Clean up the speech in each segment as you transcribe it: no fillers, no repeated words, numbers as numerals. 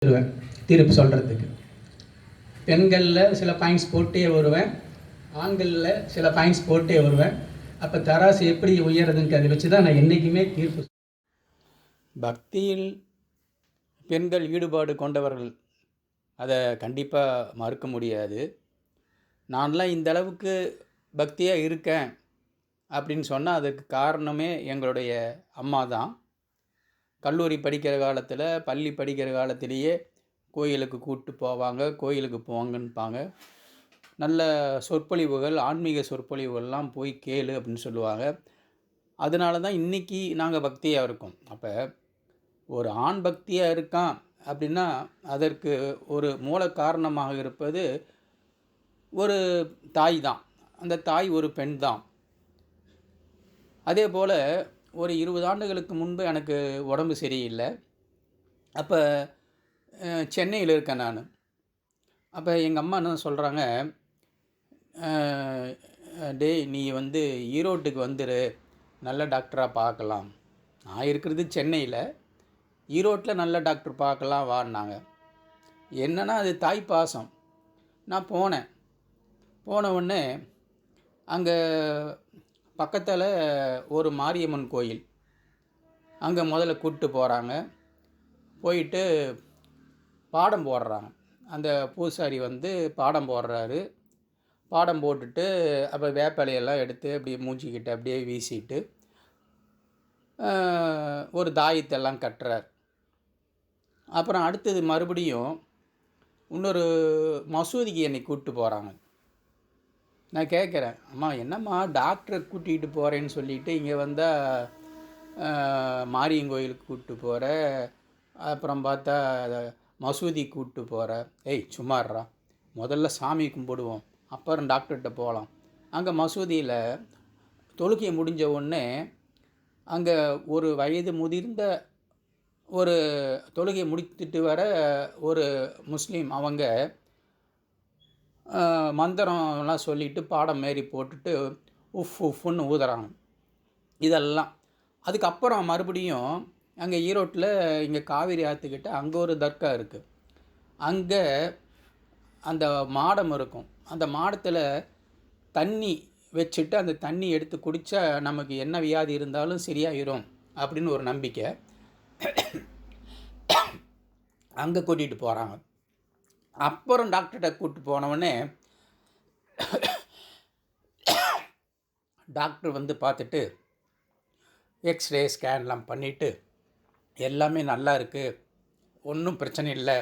வருவேன் தீர்ப்பு சொல்கிறதுக்கு. பெண்களில் சில பாயிண்ட்ஸ் போட்டே வருவேன், ஆண்களில் சில பாயிண்ட்ஸ் போட்டே வருவேன். அப்போ தராசு எப்படி உயருதுன்னு அதை வச்சு தான் நான் என்றைக்குமே தீர்ப்பு. பக்தியில் பெண்கள் ஈடுபாடு கொண்டவர்கள் அதை கண்டிப்பாக மறுக்க முடியாது. நான்லாம் இந்த அளவுக்கு பக்தியாக இருக்கேன் அப்படின்னு சொன்னால் அதுக்கு காரணமே எங்களுடைய அம்மா தான். கல்லூரி படிக்கிற காலத்தில், பள்ளி படிக்கிற காலத்திலேயே கோயிலுக்கு கூப்பிட்டு போவாங்க, கோயிலுக்கு போங்கன்பாங்க. நல்ல சொற்பொழிவுகள், ஆன்மீக சொற்பொழிவுகள்லாம் போய் கேளு அப்படின்னு சொல்லுவாங்க. அதனால தான் இன்றைக்கி நாங்கள் பக்தியாக இருக்கோம். அப்போ ஒரு ஆண் பக்தியாக இருக்கான் அப்படின்னா அதற்கு ஒரு மூல காரணமாக இருப்பது ஒரு தாய் தான். அந்த தாய் ஒரு பெண் தான். அதே போல் ஒரு 20 ஆண்டுகளுக்கு முன்பு எனக்கு உடம்பு சரியில்லை. அப்போ சென்னையில் இருக்கேன் நான். அப்போ எங்கள் அம்மா என்ன சொல்கிறாங்க, டேய் நீ ஈரோட்டுக்கு வந்துரு, நல்ல டாக்டராக பார்க்கலாம். நான் இருக்கிறது சென்னையில், ஈரோட்டில் நல்ல டாக்டர் பார்க்கலாம் வான்னாங்க. என்னன்னா அது தாய் பாசம். நான் போன உடனே அங்கே பக்கத்தில் ஒரு மாரியம்மன் கோயில், அங்கே முதல்ல கூப்பிட்டு போகிறாங்க. போயிட்டு பாடம் போடுறாங்க. அந்த பூசாரி பாடம் போடுறாரு. பாடம் போட்டுட்டு அப்போ வேப்பிலையெல்லாம் எடுத்து அப்படியே மூஞ்சிக்கிட்டு அப்படியே வீசிட்டு ஒரு தாயத்தெல்லாம் கட்டுறார். அப்புறம் அடுத்தது மறுபடியும் இன்னொரு மசூதிக்கு என்னை கூப்பிட்டு போகிறாங்க. நான் கேட்குறேன், அம்மா என்னம்மா டாக்டரை கூட்டிகிட்டு போகிறேன்னு சொல்லிவிட்டு இங்கே வந்தால் மாரியங்கோயிலுக்கு கூப்பிட்டு போகிற, அப்புறம் பார்த்தா மசூதி கூப்பிட்டு போகிற. ஏய் சும்மாடுறா, முதல்ல சாமி கும்பிடுவோம், அப்புறம் டாக்டர்கிட்ட போகலாம். அங்கே மசூதியில் தொழுகை முடிஞ்ச உடனே அங்கே ஒரு வயது முதிர்ந்த ஒரு தொழுகை முடித்துட்டு வர ஒரு முஸ்லீம் அவங்க மந்திரம்லாம் சொல்லிவிட்டு பாடம் மாரி போட்டுட்டு உஃப்னு ஊதுறாங்க. இதெல்லாம் அதுக்கப்புறம் மறுபடியும் அங்கே ஈரோட்டில் இங்கே காவேரி ஆற்றுக்கிட்ட அங்கே ஒரு தர்கா இருக்குது. அங்கே அந்த மாடம் இருக்கும். அந்த மாடத்தில் தண்ணி வச்சுட்டு அந்த தண்ணி எடுத்து குடித்தா நமக்கு என்ன வியாதி இருந்தாலும் சரியாயிரும் அப்படின்னு ஒரு நம்பிக்கை. அங்கே கூட்டிகிட்டு போகிறாங்க. அப்புறம் டாக்டர்கிட்ட கூப்பிட்டு போனவுடனே டாக்டர் பார்த்துட்டு எக்ஸ்ரே ஸ்கேன்லாம் பண்ணிவிட்டு எல்லாமே நல்லா இருக்குது, ஒன்றும் பிரச்சனை இல்லை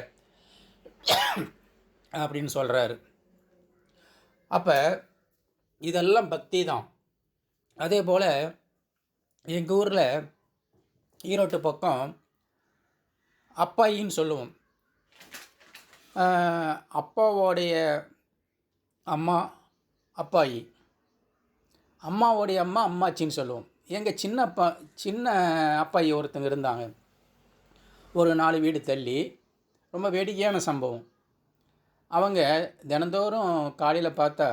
அப்படின்னு சொல்கிறாரு. அப்போ இதெல்லாம் பக்தி தான். அதே போல் எங்கள் ஊரில் ஈரோட்டு பக்கம் அப்பாயின்னு சொல்லுவோம். அப்பாவோடைய அம்மா அப்பாயி, அம்மாவோடைய அம்மா அம்மாச்சின்னு சொல்லுவோம். எங்கள் சின்ன அப்பாயி ஒருத்தங்க இருந்தாங்க, ஒரு 4 வீடு தள்ளி. ரொம்ப வேடிக்கையான சம்பவம். அவங்க தினந்தோறும் காலையில் பார்த்தா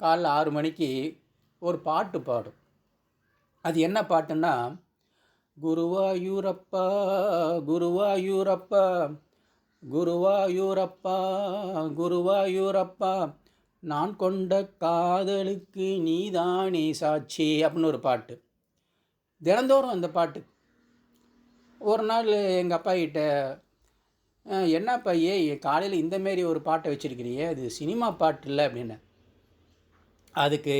காலைல 6 மணிக்கு ஒரு பாட்டு பாடும். அது என்ன பாட்டுன்னா, குருவாயூரப்பா குருவாயூரப்பா குருவாயூரப்பா குருவாயூரப்பா நான் கொண்ட காதலுக்கு நீதானே சாட்சி அப்படின்னு ஒரு பாட்டு. தினந்தோறும் அந்த பாட்டு. ஒரு நாள் எங்கள் அப்பா கிட்ட, என்னப்பா காலையில் இந்தமாரி ஒரு பாட்டை வச்சுருக்கிறியே, அது சினிமா பாட்டு இல்லை அப்படின்னு. அதுக்கு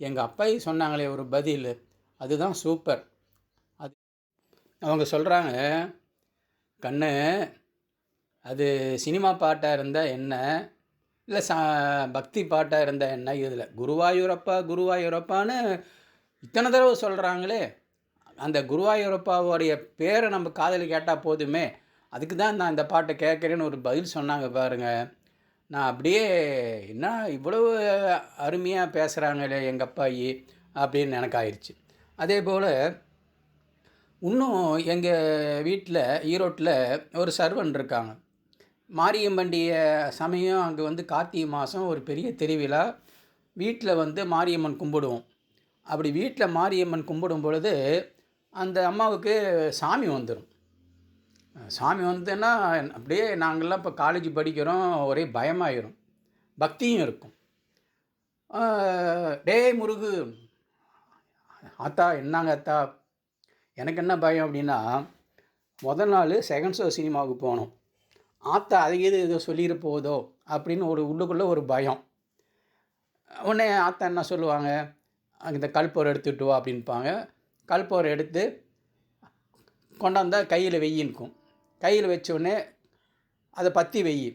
எங்கள் அப்பா சொன்னாங்களே ஒரு பதில், அதுதான் சூப்பர். அது அவங்க சொல்கிறாங்க, கண்ணு அது சினிமா பாட்டாக இருந்தால் என்ன, இல்லை பக்தி பாட்டாக இருந்தால் என்ன, இதில் குருவாயூரப்பா குருவாயூரப்பான்னு இத்தனை தடவை சொல்கிறாங்களே, அந்த குருவாயூரப்பாவோடைய பேரை நம்ம காதில் கேட்டால் போதுமே, அதுக்கு தான் நான் இந்த பாட்டை கேட்குறேன்னு ஒரு பதில் சொன்னாங்க பாருங்கள். நான் அப்படியே என்ன இவ்வளவு அருமையாக பேசுகிறாங்களே எங்கள் அப்பாயி அப்படின்னு எனக்கு ஆயிடுச்சு. அதே போல் இன்னும் எங்கள் வீட்டில் ஈரோட்டில் ஒரு சர்வன் இருக்காங்க. மாரியம்மண்டிய சமயம் அங்கே கார்த்திகை மாதம் ஒரு பெரிய திருவிழா. வீட்டில் மாரியம்மன் கும்பிடுவோம். அப்படி வீட்டில் மாரியம்மன் கும்பிடும் பொழுது அந்த அம்மாவுக்கு சாமி வந்துடும். சாமி வந்துன்னா அப்படியே நாங்கள்லாம் இப்போ காலேஜ் படிக்கிறோம், ஒரே பயமாயிரும். பக்தியும் இருக்கும். டேய் முருகு, ஆத்தா என்னாங்க ஆத்தா, எனக்கு என்ன பயம் அப்படின்னா, முதல் நாள் செகண்ட் ஷோ சினிமாவுக்கு போனோம். ஆத்தா அது இது ஏதோ சொல்லிட போதோ அப்படின்னு ஒரு உள்ளுக்குள்ளே ஒரு பயம். உடனே ஆத்தா என்ன சொல்லுவாங்க, இந்த கல்பூரம் எடுத்துகிட்டு வா அப்படின்பாங்க. கல்பூரம் எடுத்து கொண்டாந்தா கையில் வெய்யின்க்கும். கையில் வச்சோடனே அதை பற்றி வெய்யி.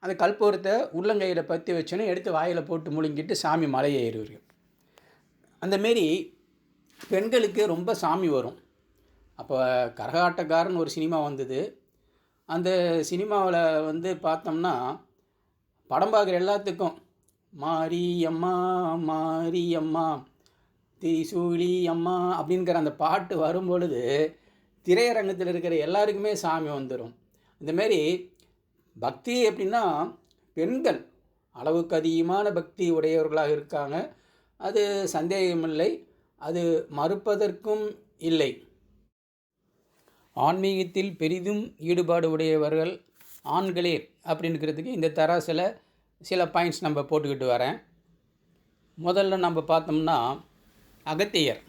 அந்த கல்பூரத்தை உள்ளங்கையில் பற்றி வச்சோன்னே எடுத்து வாயில் போட்டு முழுங்கிட்டு சாமி மலையை ஏறுவீர்கள். அந்தமாரி பெண்களுக்கு ரொம்ப சாமி வரும். அப்போ கரகாட்டக்காரன் ஒரு சினிமா வந்தது. அந்த சினிமாவில் வந்து பார்த்தோம்னா படம் பார்க்குற எல்லாத்துக்கும் மாரியம்மா மாரியம்மா திரிசூலி அம்மா அப்படிங்கிற அந்த பாட்டு வரும்பொழுது திரையரங்கத்தில் இருக்கிற எல்லாருக்குமே சாமி வந்துடும். இந்தமாரி பக்தி எப்படின்னா பெண்கள் அளவுக்கு அதிகமான பக்தி உடையவர்களாக இருக்காங்க. அது சந்தேகமில்லை, அது மறுப்பதற்கும் இல்லை. ஆன்மீகத்தில் பெரிதும் ஈடுபாடு உடையவர்கள் ஆண்களே அப்படின்னுக்கிறதுக்கு இந்த தராசில் சில பாயிண்ட்ஸ் நம்ம போட்டுக்கிட்டு வரேன். முதல்ல நம்ம பார்த்தோம்னா அகத்தியர்.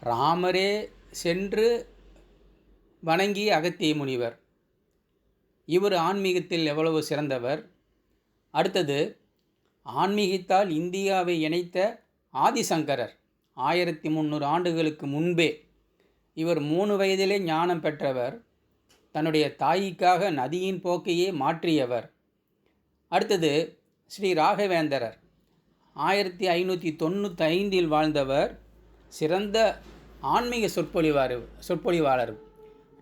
ராமரே சென்று வணங்கிய அகத்திய முனிவர். இவர் ஆன்மீகத்தில் எவ்வளவு சிறந்தவர். அடுத்தது ஆன்மீகத்தால் இந்தியாவை இணைத்த ஆதிசங்கரர். 1300 ஆண்டுகளுக்கு முன்பே இவர் 3 வயதிலே ஞானம் பெற்றவர். தன்னுடைய தாய்க்காக நதியின் போக்கையே மாற்றியவர். அடுத்தது ஸ்ரீ ராகவேந்திரர். 1595 வாழ்ந்தவர். சிறந்த ஆன்மீக சொற்பொழிவாளர்.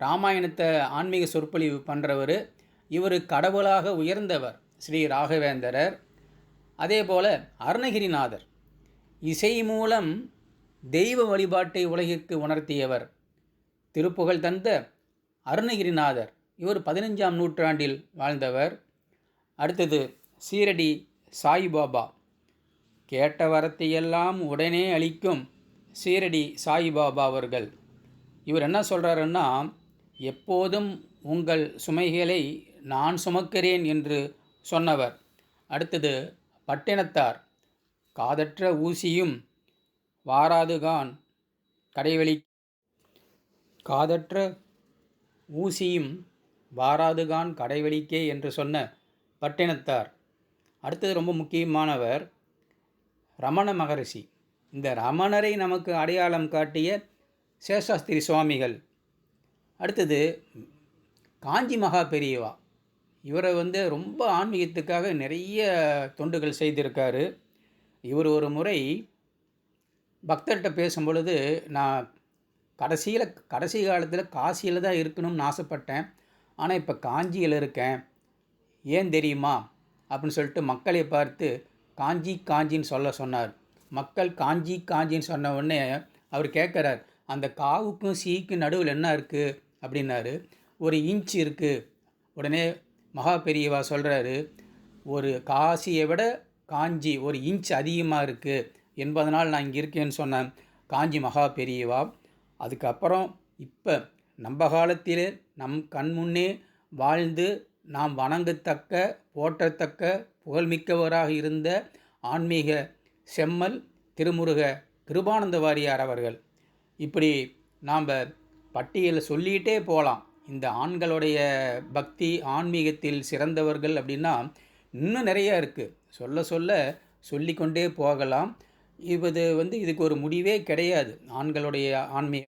ராமாயணத்தை ஆன்மீக சொற்பொழிவு பண்ணுறவர். இவர் கடவுளாக உயர்ந்தவர் ஸ்ரீ ராகவேந்திரர். அதே போல் அருணகிரிநாதர் இசை மூலம் தெய்வ வழிபாட்டை உலகிற்கு உணர்த்தியவர். திருப்புகழ் தந்த அருணகிரிநாதர் இவர் 15ஆம் நூற்றாண்டில் வாழ்ந்தவர். அடுத்தது சீரடி சாய்பாபா. கேட்ட வரத்தையெல்லாம் உடனே அளிக்கும் சீரடி சாய்பாபா அவர்கள். இவர் என்ன சொல்கிறாருன்னா, எப்போதும் உங்கள் சுமைகளை நான் சுமக்கிறேன் என்று சொன்னவர். அடுத்தது பட்டினத்தார். காதற்ற ஊசியும் வாராதுகான் கடைவெளி காதற்ற ஊசியும் வாராதுகான் கடைவெளிக்கே என்று சொன்ன பட்டினத்தார். அடுத்தது ரொம்ப முக்கியமானவர் ரமண மகரிஷி. இந்த ரமணரை நமக்கு அடையாளம் காட்டிய சேஷாஸ்திரி சுவாமிகள். அடுத்தது காஞ்சி மகா பெரியவா. இவரை வந்து ரொம்ப ஆன்மீகத்துக்காக நிறைய தொண்டுகள் செய்திருக்காரு. இவர் ஒரு முறை பக்தர்கிட்ட பேசும்பொழுது, நான் கடைசி காலத்தில் காசியில் தான் இருக்கணும்னு ஆசைப்பட்டேன், ஆனால் இப்போ காஞ்சியில் இருக்கேன், ஏன் தெரியுமா அப்படின்னு சொல்லிட்டு மக்களை பார்த்து காஞ்சி காஞ்சின்னு சொன்னார். மக்கள் காஞ்சி காஞ்சின்னு சொன்ன உடனே அவர் கேட்குறார், அந்த காவுக்கும் சீக்கும் நடுவில் என்ன இருக்குது அப்படின்னாரு. ஒரு இன்ச் இருக்குது. உடனே மகா பெரியவா சொல்கிறாரு, ஒரு காசியை விட காஞ்சி ஒரு இன்ச் அதிகமாக இருக்குது என்பதனால் நான் இங்கே இருக்கேன்னு சொன்னேன் காஞ்சி மகா பெரியவா. அதுக்கப்புறம் இப்போ நம்ம காலத்தில் நம் கண் முன்னே வாழ்ந்து நாம் வணங்கத்தக்க போற்றத்தக்க புகழ்மிக்கவராக இருந்த ஆன்மீக செம்மல் திருமுருக கிருபானந்த வாரியார் அவர்கள். இப்படி நாம் பட்டியலை சொல்லிகிட்டே போகலாம். இந்த ஆண்களுடைய பக்தி ஆன்மீகத்தில் சிறந்தவர்கள் அப்படின்னா இன்னும் நிறையா இருக்குது. சொல்லிக்கொண்டே போகலாம். இதுக்கு ஒரு முடிவே கிடையாது. ஆண்களுடைய ஆன்மீக